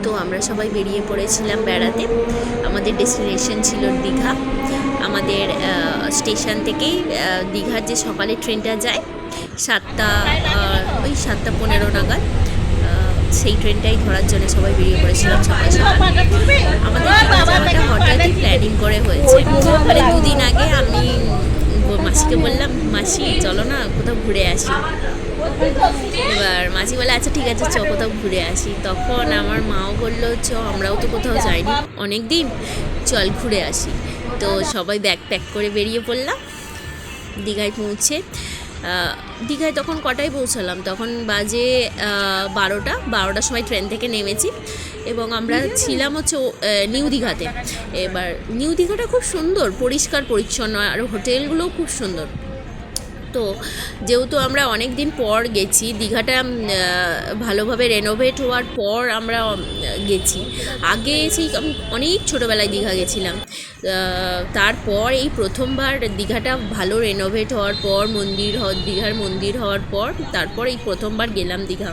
তো আমরা সবাই বেরিয়ে পড়েছিলাম বেড়াতে। আমাদের ডেস্টিনেশন ছিল দীঘা। আমাদের স্টেশন থেকেই দীঘার যে সকালে ট্রেনটা যায় 7টা, ওই 7:15 নাগাদ, সেই ট্রেনটাই ধরার জন্য সবাই বেরিয়ে পড়েছিলাম সকাল সকাল। আমাদের দীঘা যাওয়াটা হঠাৎই প্ল্যানিং করে হয়েছে। মানে দুদিন আগে আমি মাসিকে বললাম, মাসি চলো না কোথাও ঘুরে আসি। এবার মাসি বলে আচ্ছা ঠিক আছে চ কোথাও ঘুরে আসি। তখন আমার মাও বললো চ আমরাও তো কোথাও যাইনি অনেক দিন, চল ঘুরে আসি। তো সবাই ব্যাগ প্যাক করে বেরিয়ে পড়লাম। দীঘায় পৌঁছে দীঘায় তখন কটায় পৌঁছালাম, তখন বাজে 12টার সময় ট্রেন থেকে নেমেছি এবং আমরা ছিলাম হচ্ছে নিউ দীঘাতে। এবার নিউ দীঘাটা খুব সুন্দর, পরিষ্কার পরিচ্ছন্ন, আর হোটেলগুলোও খুব সুন্দর। তো যেহেতু আমরা অনেক দিন পর গেছি, দীঘাটা ভালোভাবে রেনোভেট হওয়ার পর আমরা গেছি। আগে সেই অনেক ছোটোবেলায় দীঘা গেছিলাম, তারপর এই প্রথমবার দীঘাটা ভালো রেনোভেট হওয়ার পর দীঘার মন্দির হওয়ার পর তারপর এই প্রথমবার গেলাম দীঘা।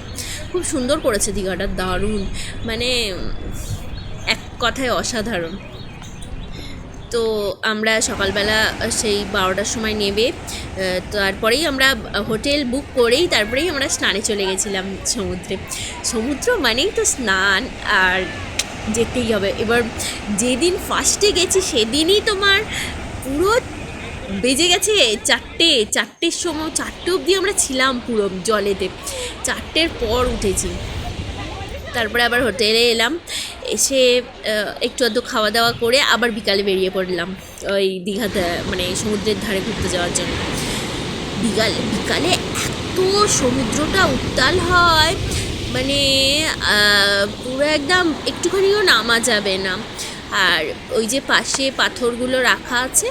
খুব সুন্দর করেছে দীঘাটা, দারুণ, মানে এক কথায় অসাধারণ। তো আমরা সকালবেলা সেই 12টার সময় নেবে তারপরেই আমরা হোটেল বুক করেই তারপরেই আমরা স্নানে চলে গেছিলাম সমুদ্রে। সমুদ্র মানেই তো স্নান, আর যেতেই হবে। এবার যেদিন ফার্স্টে গেছি সেদিনই তোমার পুরো বেজে গেছে 4টের সময়, 4টে অবধি আমরা ছিলাম পুরো জলেতে। 4টের পর উঠেছি। তারপরে আবার হোটেলে এলাম, এসে একটু আধটু খাওয়া দাওয়া করে আবার বিকালে বেরিয়ে পড়লাম ওই দীঘাতে, মানে সমুদ্রের ধারে ঘুরতে যাওয়ার জন্য। বিকালে এত সমুদ্রটা উত্তাল হয়, মানে পুরো একদম একটুখানিও নামা যাবে না। আর ওই যে পাশে পাথরগুলো রাখা আছে,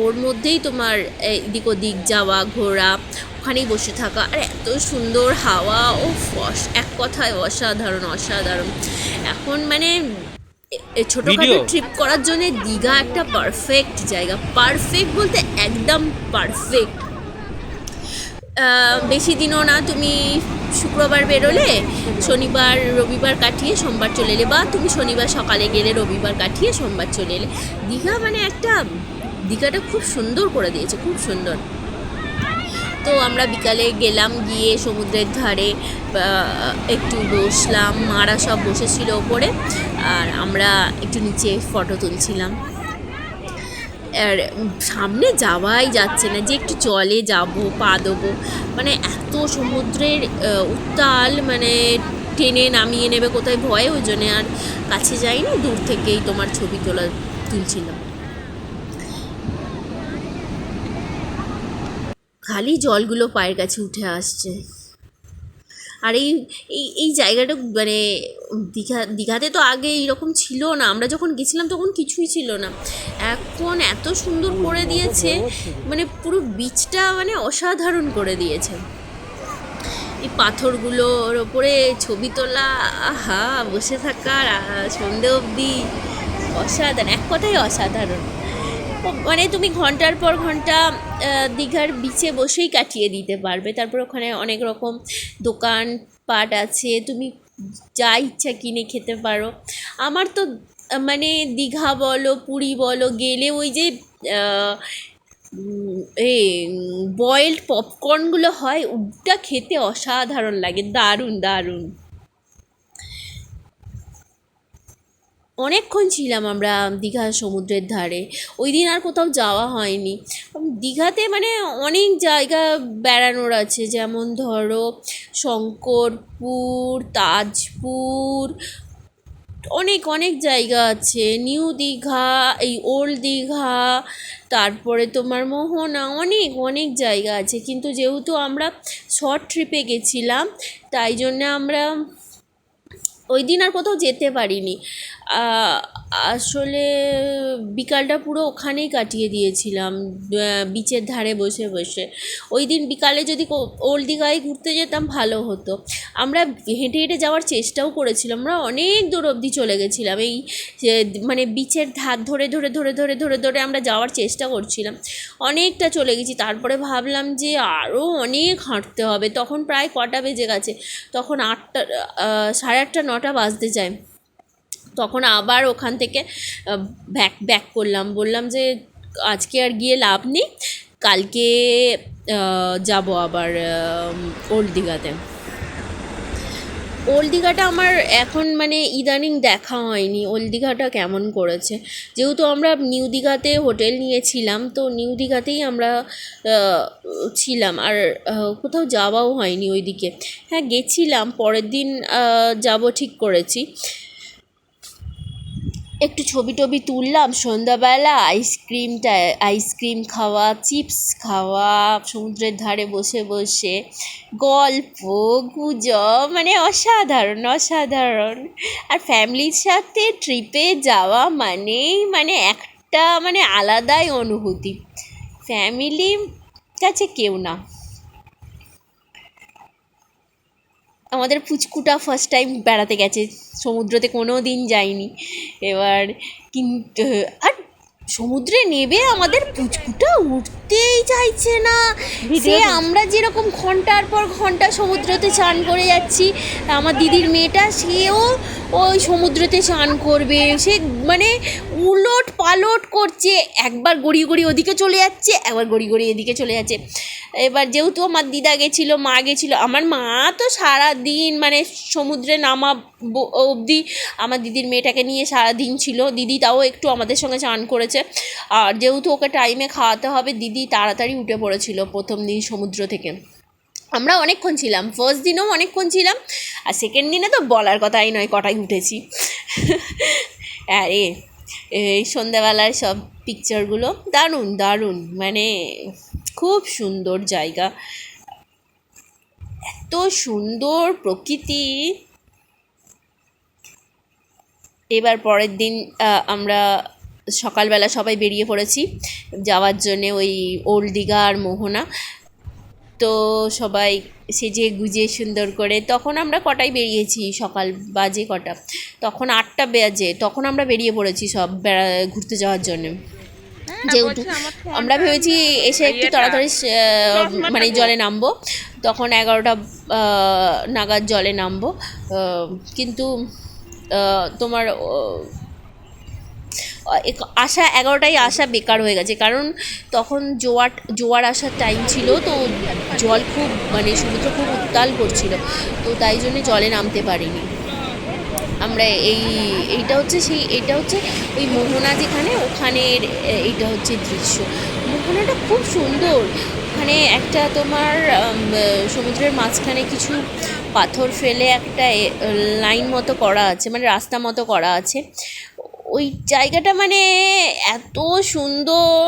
ওর মধ্যেই তোমার এদিক ওদিক যাওয়া, ঘোরা, ওখানেই বসে থাকা, আর এত সুন্দর হাওয়া, ও এক কথায় অসাধারণ অসাধারণ। এখন মানে ছোটোখাটো ট্রিপ করার জন্য দীঘা একটা পারফেক্ট জায়গা। পারফেক্ট বলতে একদম পারফেক্ট। বেশি দিনও না, তুমি শুক্রবার বেরোলে শনিবার রবিবার কাটিয়ে সোমবার চলে এলে, বা তুমি শনিবার সকালে গেলে রবিবার কাটিয়ে সোমবার চলে এলে। দীঘা মানে দীঘাটা খুব সুন্দর করে দিয়েছে, খুব সুন্দর। তো আমরা বিকালে গেলাম, গিয়ে সমুদ্রের ধারে একটু বসলাম, মারা সব বসেছিল ওপরে, আর আমরা একটু নিচে ফটো তুলছিলাম। আর সামনে যাওয়াই যাচ্ছে না যে একটু জলে যাব, পা দেবো, মানে এত সমুদ্রের উত্তাল, মানে টেনে নামিয়ে নেবে কোথায় ভয়ে, ওই জন্যে আর কাছে যাইনি, দূর থেকেই তোমার ছবি তুলছিলাম। খালি জলগুলো পায়ের কাছে উঠে আসছে। আর এই জায়গাটা মানে দীঘাতে তো আগে এইরকম ছিল না, আমরা যখন গেছিলাম তখন কিছুই ছিল না। এখন এত সুন্দর করে দিয়েছে, মানে পুরো বিচটা মানে অসাধারণ করে দিয়েছে। এই পাথরগুলোর ওপরে ছবি তোলা, আহা, বসে থাকার সন্ধে অবধি, অসাধারণ, এক কথাই অসাধারণ। মানে তুমি ঘন্টার পর ঘন্টা দীঘার বিচে বসেই কাটিয়ে দিতে পারবে। তারপর ওখানে অনেক রকম দোকান পাট আছে, তুমি যা ইচ্ছা কিনে খেতে পারো। আমার তো মানে দীঘা বলো পুরী বলো গেলে ওই যে বয়েলড পপকর্নগুলো হয়, ওটা খেতে অসাধারণ লাগে, দারুণ দারুণ। অনেকক্ষণ ছিলাম আমরা দীঘা সমুদ্রের ধারে। ওই দিন আর কোথাও যাওয়া হয়নি। দীঘাতে মানে অনেক জায়গা বেড়ানোর আছে, যেমন ধরো শঙ্করপুর, তাজপুর, অনেক অনেক জায়গা আছে, নিউ দীঘা, এই ওল্ড দীঘা, তারপরে তোমার মোহনা, অনেক অনেক জায়গা আছে। কিন্তু যেহেতু আমরা শর্ট ট্রিপে গেছিলাম, তাই জন্যে আমরা ওই দিন আর কোথাও যেতে পারিনি। আসলে বিকালটা পুরো ওখানেই কাটিয়ে দিয়েছিলাম, বিচের ধারে বসে বসে। ওই দিন বিকালে যদি ওল্ড দীঘায় ঘুরতে যেতাম ভালো হতো। আমরা হেঁটে হেঁটে যাওয়ার চেষ্টাও করেছিলাম, আমরা অনেক দূর অবধি চলে গেছিলাম, এই মানে বিচের ধার ধরে ধরে ধরে ধরে ধরে ধরে আমরা যাওয়ার চেষ্টা করছিলাম, অনেকটা চলে গেছি। তারপরে ভাবলাম যে আরও অনেক হাঁটতে হবে। তখন প্রায় কটা বেজে গেছে, তখন 8টা, 8:30, 9টা বাজতে যায়। তখন আবার ওখান থেকে ব্যাক করলাম, বললাম যে আজকে আর গিয়ে লাভ নেই, কালকে যাব আবার ওল্ড দীঘাতে। ওল্ড দীঘাটা আমার এখন মানে ইদানিং দেখা হয়নি ওল্ড দীঘাটা কেমন করেছে, যেহেতু আমরা নিউ দীঘাতে হোটেল নিয়েছিলাম, তো নিউ দীঘাতেই আমরা ছিলাম, আর কোথাও যাওয়াও হয়নি ওইদিকে। হ্যাঁ গেছিলাম, পরের দিন যাব ঠিক করেছি, একটু ছবি টবি তুললাম সন্ধ্যাবেলা, আইসক্রিম খাওয়া, চিপস খাওয়া, সমুদ্রের ধারে বসে বসে গল্প গুজব, মানে অসাধারণ অসাধারণ। আর ফ্যামিলির সাথে ট্রিপে যাওয়া মানেই মানে একটা মানে আলাদাই অনুভূতি, ফ্যামিলির কাছে কেউ না। আমাদের পুচকুটা ফার্স্ট টাইম বেড়াতে গেছে, সমুদ্রতে কোনো দিন যায়নি, এবার কিন্তু আর সমুদ্রে নেবে আমাদের পুচকুটা উঠতেই চাইছে না। সে আমরা যেরকম ঘন্টার পর ঘন্টা সমুদ্রতে চান করে যাচ্ছি, আমার দিদির মেয়েটা সেও ওই সমুদ্রতে চান করবে, সে মানে উলট পালট করছে, একবার গড়িয়ে গড়িয়ে ওদিকে চলে যাচ্ছে, একবার গড়িয়ে গড়িয়ে এদিকে চলে যাচ্ছে। এবার যেহেতু আমার দিদা গেছিলো, মা গেছিলো, আমার মা তো সারা দিন মানে সমুদ্রে নামা অবধি আমার দিদির মেয়েটাকে নিয়ে সারা দিন ছিল, দিদি তাও একটু আমাদের সঙ্গে চান করেছে। আর যেহেতু ওকে টাইমে খাওয়াতে হবে, দিদি তাড়াতাড়ি উঠে পড়েছিল প্রথম দিন সমুদ্র থেকে। আমরা অনেকক্ষণ ছিলাম, ফার্স্ট দিনেও অনেকক্ষণ ছিলাম, আর সেকেন্ড দিনে তো বলার কথাই নয় কটায় উঠেছি। আরে এই সন্ধ্যাবেলায় সব পিকচারগুলো দারুণ দারুণ, মানে খুব সুন্দর জায়গা, এত সুন্দর প্রকৃতি। এবার পরের দিন আমরা সকালবেলা সবাই বেরিয়ে পড়েছি যাওয়ার জন্যে ওই ওল্ড দীঘা আর মোহনা। তো সবাই সেজে গুজে সুন্দর করে, তখন আমরা কটায় বেরিয়েছি, সকাল বাজে কটা, তখন 8টা বাজে, তখন আমরা বেরিয়ে পড়েছি সব ঘুরতে যাওয়ার জন্যে। যেহেতু আমরা ভেবেছি এসে একটু তাড়াতাড়ি মানে জলে নামবো, তখন 11টা নাগাদ জলে নামবো, কিন্তু তোমার আসা 11টায় আসা বেকার হয়ে গেছে, কারণ তখন জোয়ার আসার টাইম ছিল, তো জল খুব মানে সমুদ্র খুব উত্তাল করছিল, তো তাই জন্যে জলে নামতে পারিনি আমরা। এইটা হচ্ছে ওই মোহনা যেখানে, ওখানের এইটা হচ্ছে দৃশ্য। মোহনাটা খুব সুন্দর, ওখানে একটা তোমার সমুদ্রের মাঝখানে কিছু পাথর ফেলে একটা লাইন মতো করা আছে, মানে রাস্তা মতো করা আছে, ওই জায়গাটা মানে এত সুন্দর,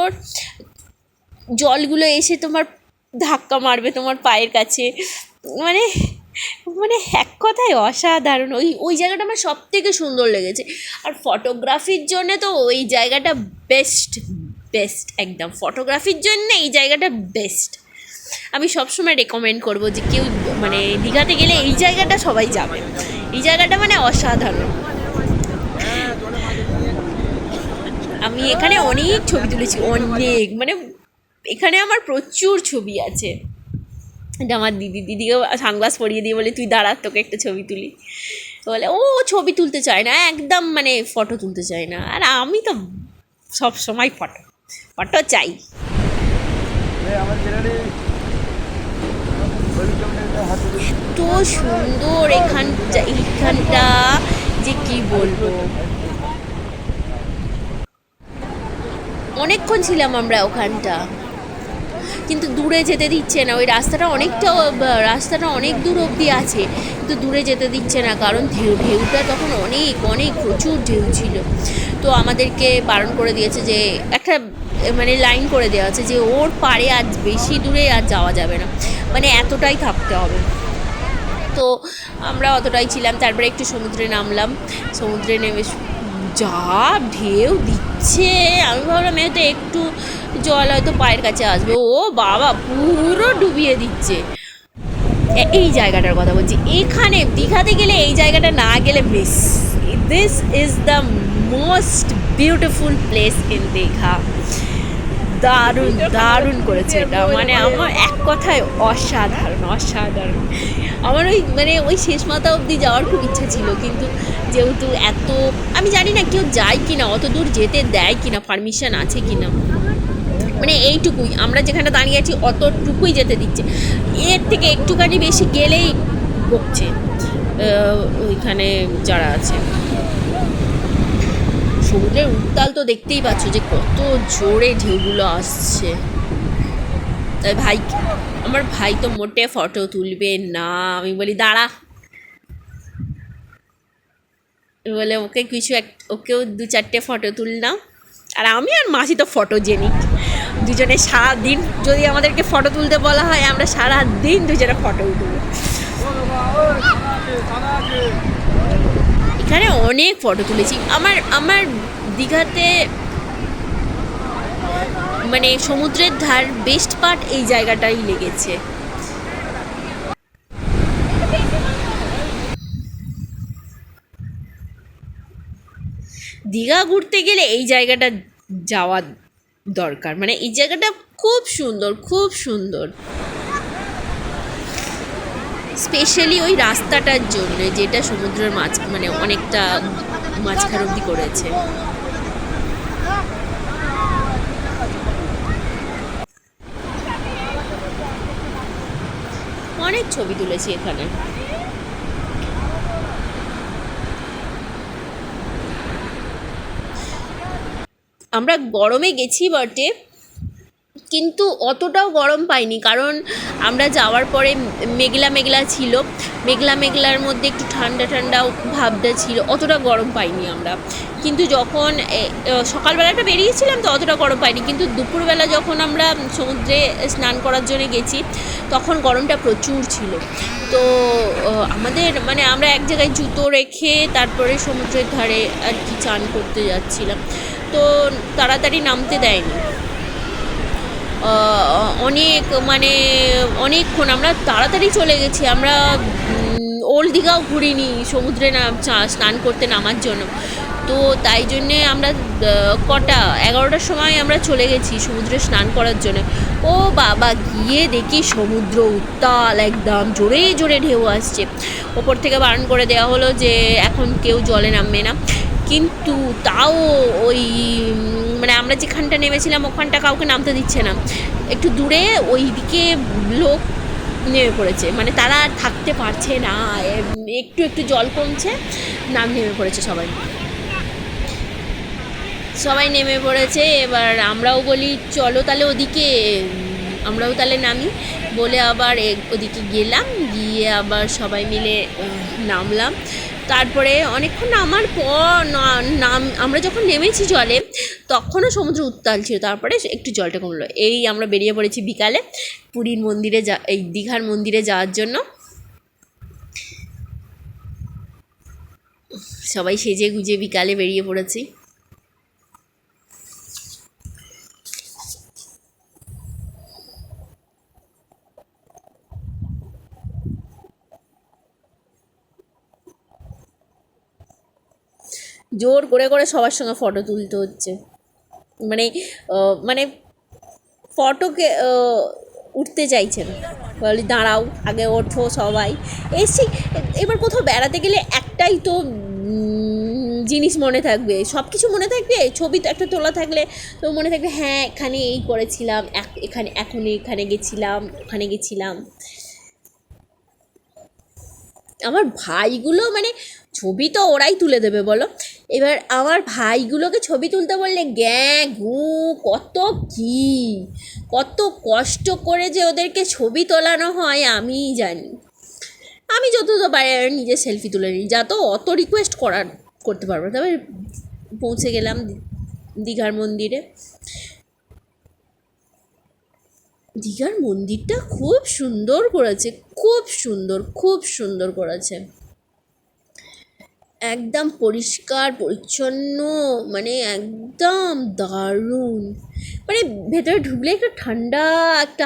জলগুলো এসে তোমার ধাক্কা মারবে তোমার পায়ের কাছে, মানে মানে এক কথায় অসাধারণ। ওই জায়গাটা আমার সব থেকে সুন্দর লেগেছে, আর ফটোগ্রাফির জন্যে তো ওই জায়গাটা বেস্ট একদম, ফটোগ্রাফির জন্যে এই জায়গাটা বেস্ট। আমি সবসময় রেকমেন্ড করবো যে কেউ মানে দীঘাতে গেলে এই জায়গাটা সবাই যাবে, এই জায়গাটা মানে অসাধারণ। আমি এখানে অনেক ছবি তুলেছি, অনেক, মানে এখানে আমার প্রচুর ছবি আছে। এটা আমার দিদিকেও সানগ্লাস পরিয়ে দিয়ে বলে তুই দাঁড়া তোকে একটা ছবি তুলি, বলে ও ছবি তুলতে চায় না একদম, মানে ফটো তুলতে চায় না, আর আমি তো সব সময় ফটো চাই। এত সুন্দর এইখানটা যে কি বলবো, অনেকক্ষণ ছিলাম আমরা ওখানটা, কিন্তু দূরে যেতে দিচ্ছে না, ওই রাস্তাটা অনেক দূর অবধি আছে, কিন্তু দূরে যেতে দিচ্ছে না, কারণ ঢেউটা তখন অনেক প্রচুর ঢেউ ছিল, তো আমাদেরকে বারণ করে দিয়েছে যে একটা মানে লাইন করে দেওয়া আছে যে ওর পারে আজ বেশি দূরে আর যাওয়া যাবে না, মানে এতটাই থাকতে হবে। তো আমরা অতটাই ছিলাম, তারপরে একটু সমুদ্রে নামলাম, সমুদ্রে নেমে যা ঢেউ দিচ্ছে, আমি ভাবলাম তো একটু জল হয়তো পায়ের কাছে আসবে, ও বাবা পুরো ডুবিয়ে দিচ্ছে। এই জায়গাটার কথা বলছি, এখানে দীঘাতে গেলে এই জায়গাটা না গেলে miss. This is the most beautiful place in Digha. দারুণ করেছে এটা, মানে আমার এক কথায় অসাধারণ। আমার ওই শেষ মাথা অবধি যাওয়ার খুব ইচ্ছা ছিল, কিন্তু যেহেতু এত, আমি জানি না কেউ যায় কি না, অত দূর যেতে দেয় কি না, পারমিশন আছে কি না, এইটুকুই আমরা যেখানে দাঁড়িয়ে আছি অতটুকুই যেতে দিচ্ছে, এর থেকে একটুখানি বেশি গেলেই বকছে ওইখানে যারা আছে। সমুদ্রের উত্তাল তো দেখতেই পাচ্ছ যে কত জোরে ঢেউগুলো আসছে। তাই আমার ভাই তো মোটে ফটো তুলবে না, আমি বলি দাঁড়া, বলে ওকেও 2-4টে ফটো তুললাম। আর আমি আর মাসি তো ফটোজেনিক, দুজনে সারাদিন যদি আমাদেরকে ফটো তুলতে বলা হয় আমরা সারাদিন দুজনে ফটো তুলব। এখানে অনেক ফটো তুলেছি। আমার দীঘাতে সমুদ্রের ধার বেস্ট পার্ট এই জায়গাটাই লেগেছে। দীঘা ঘুরতে গেলে এই জায়গাটা যাওয়া দরকার, এই জায়গাটা খুব সুন্দর, খুব সুন্দর, স্পেশালি ওই রাস্তাটার জন্য, যেটা সমুদ্রের মাঝ অনেকটা মাঝখান অব্দি করেছে। অনেক ছবি তুলেছি এখানে। আমরা গরমে গেছি বটে, কিন্তু অতটাও গরম পাইনি, কারণ আমরা যাওয়ার পরে মেঘলা মেঘলা ছিল, মেঘলার মধ্যে একটু ঠান্ডা ঠান্ডা ভাবটা ছিল, অতটা গরম পাইনি আমরা। কিন্তু যখন সকালবেলাটা বেরিয়েছিলাম তো অতটা গরম পাইনি, কিন্তু দুপুরবেলা যখন আমরা সমুদ্রে স্নান করার জন্য গেছি তখন গরমটা প্রচুর ছিল। তো আমাদের আমরা এক জায়গায় জুতো রেখে তারপরে সমুদ্রের ধারে আর কি চান করতে যাচ্ছিলাম, তো তাড়াতাড়ি নামতে দেয়নি। অনেকক্ষণ আমরা তাড়াতাড়ি চলে গেছি। আমরা ওল্ড দীঘাও ঘুরিনি সমুদ্রে স্নান করতে নামার জন্য, তো তাই জন্যে আমরা 11টার সময় আমরা চলে গেছি সমুদ্রে স্নান করার জন্য। ও বাবা, গিয়ে দেখি সমুদ্র উত্তাল, একদম জোরে জোরে ঢেউ আসছে। ওপর থেকে বারণ করে দেওয়া হলো যে এখন কেউ জলে নামবে না, কিন্তু তাও ওই আমরা যেখানটা নেমেছিলাম ওখানটা কাউকে নামতে দিচ্ছে না। একটু দূরে ওই দিকে লোক নেমে পড়েছে, তারা থাকতে পারছে না, একটু একটু জল কমছে, নেমে পড়েছে সবাই নেমে পড়েছে। এবার আমরাও বলি চলো তাহলে ওদিকে, আমরাও তাহলে নামি বলে আবার ওদিকে গেলাম, গিয়ে আবার সবাই মিলে নামলাম। তারপরে অনেকক্ষণ নামার পর আমরা যখন নেমেছি জলে তখনও সমুদ্র উত্তাল ছিল, তারপরে একটু জলটা কমলো। এই আমরা বেরিয়ে পড়েছি বিকালে পুরীর মন্দিরে এই দীঘার মন্দিরে যাওয়ার জন্য। সবাই সেজে গুজে বিকালে বেরিয়ে পড়েছি। জোর করে করে সবার সঙ্গে ফটো তুলতে হচ্ছে, ফটোকে উঠতে চাইছে না, বলি দাঁড়াও আগে ওঠো সবাই। এসছি, এবার কোথাও বেড়াতে গেলে একটাই তো জিনিস মনে থাকবে, সব কিছু মনে থাকবে, ছবি তো একটা তোলা থাকলে তো মনে থাকবে, হ্যাঁ এখানে এই করেছিলাম, এখানে গেছিলাম, ওখানে গেছিলাম। আমার ভাইগুলো ছবি তো ওরাই তুলে দেবে বলো, এবার আমার ভাইগুলোকে ছবি তুলতে বললে গু কত কষ্ট করে যে ওদেরকে ছবি তোলানো হয় আমিই জানি। আমি যতটা পারি নিজে সেলফি তুলে নিই, যা তো অত রিকোয়েস্ট করতে পারবো না। তবে পৌঁছে গেলাম দীঘার মন্দিরে। দীঘার মন্দিরটা খুব সুন্দর করেছে, খুব সুন্দর করেছে, একদম পরিষ্কার পরিচ্ছন্ন, একদম দারুণ। ভেতরে ঢুকলে একটা ঠান্ডা একটা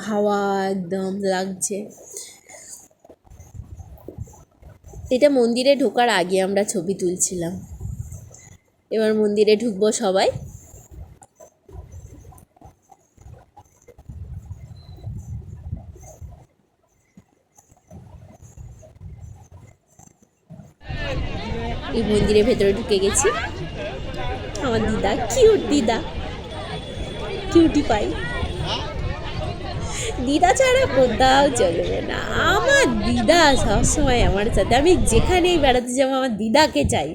হাওয়া একদম লাগছে। এটা মন্দিরে ঢোকার আগে আমরা ছবি তুলছিলাম। এবার মন্দিরে ঢুকবো সবাই। এই মন্দিরের ভেতরে ঢুকে গেছি। আমার দিদা, কিউট দিদা, কিউটি পাই। দিদা ছাড়া কোথাও চলবে না, আমার দিদা সবসময় আমার সাথে। আমি যেখানেই বেড়াতে যাবো আমার দিদাকে চাই।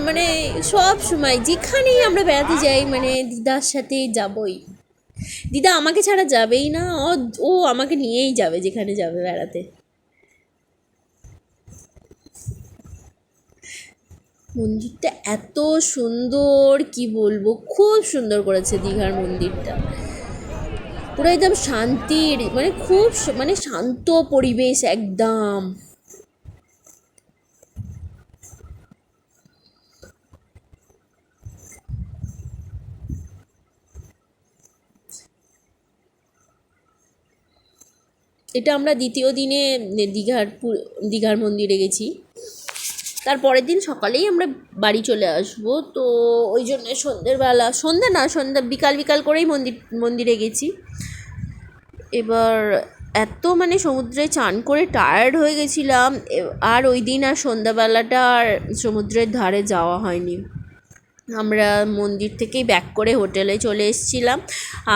মানে সব সময় যেখানেই আমরা বেড়াতে যাই মানে দিদার সাথে যাবই। দিদা আমাকে ছাড়া যাবেই না, ও আমাকে নিয়েই যাবে যেখানে যাবে বেড়াতে। মন্দিরটা এত সুন্দর, কি বলবো, খুব সুন্দর করেছে দীঘার মন্দিরটা। পুরো একদম শান্তির, মানে খুব মানে শান্ত পরিবেশ একদম। এটা আমরা দ্বিতীয় দিনে দীঘার মন্দিরে গেছি। তার পরের দিন সকালেই আমরা বাড়ি চলে আসবো, তো ওই জন্য সন্ধ্যা বিকাল করেই মন্দিরে গেছি। এবার এত মানে সমুদ্রে চান করে টায়ার্ড হয়ে গেছিলাম, আর ওই দিন আর সন্ধ্যাবেলাটা আর সমুদ্রের ধারে যাওয়া হয়নি। আমরা মন্দির থেকেই ব্যাক করে হোটেলে চলে এসেছিলাম।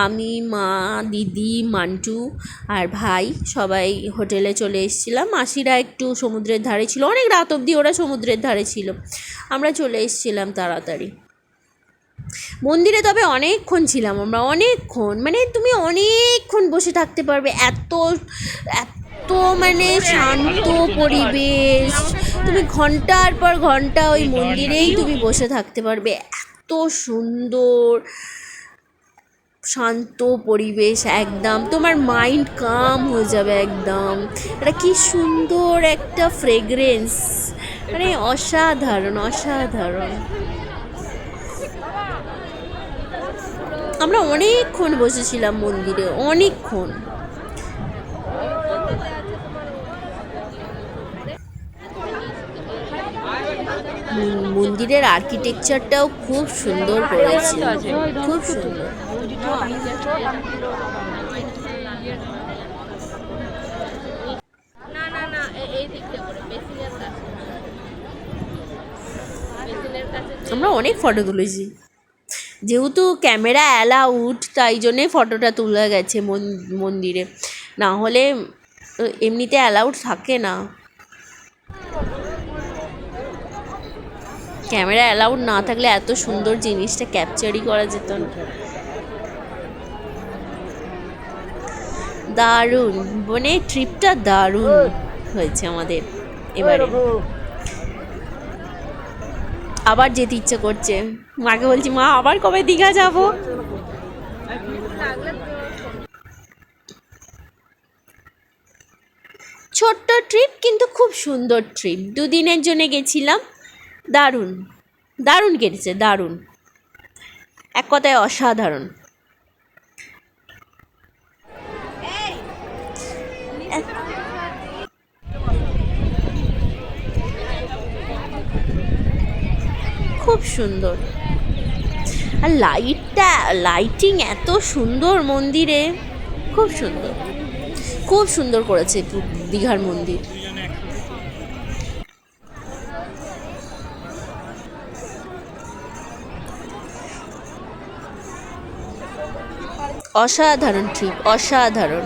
আমি, মা, দিদি, মান্টু আর ভাই সবাই হোটেলে চলে এসেছিলাম। মাসিরা একটু সমুদ্রের ধারে ছিল, অনেক রাত অবধি ওরা সমুদ্রের ধারে ছিল। আমরা চলে এসেছিলাম তাড়াতাড়ি মন্দিরে। তবে অনেকক্ষণ ছিলাম আমরা, অনেকক্ষণ, মানে তুমি অনেকক্ষণ বসে থাকতে পারবে, এত এত মানে শান্ত পরিবেশ। তুমি ঘন্টার পর ঘন্টা ওই মন্দিরেই তুমি বসে থাকতে পারবে, এত সুন্দর শান্ত পরিবেশ একদম। তোমার মাইন্ড কাম হয়ে যাবে একদম। এটা কি সুন্দর একটা ফ্রেগরেন্স, মানে অসাধারণ অসাধারণ। আমরা অনেকক্ষণ বসেছিলাম মন্দিরে, অনেকক্ষণ। মন্দিরের আর্কিটেকচারটাও খুব সুন্দর করেছে, খুব সুন্দর। আমরা অনেক ফটো তুলেছি, যেহেতু ক্যামেরা অ্যালাউড তাই জন্যে ফটোটা তোলা গেছে মন্দিরে, না হলে এমনিতে অ্যালাউড থাকে না। ক্যামেরা অ্যালাউড না থাকলে এত সুন্দর জিনিসটা ক্যাপচারই করা যেত না। দারুণ, মানে ট্রিপটা দারুণ হয়েছে আমাদের। এবারে আবার যেতে ইচ্ছে করছে। মাকে বলছি, মা আবার কবে দীঘা যাব। ছোট্ট ট্রিপ কিন্তু খুব সুন্দর ট্রিপ, 2 দিনের জন্য গেছিলাম। দারুণ দারুণ কেটেছে, দারুণ, এক কথায় অসাধারণ। খুব সুন্দর, আর লাইটিং এত সুন্দর মন্দিরে, খুব সুন্দর, খুব সুন্দর করেছে দীঘার মন্দির। অসাধারণ ট্রিপ, অসাধারণ।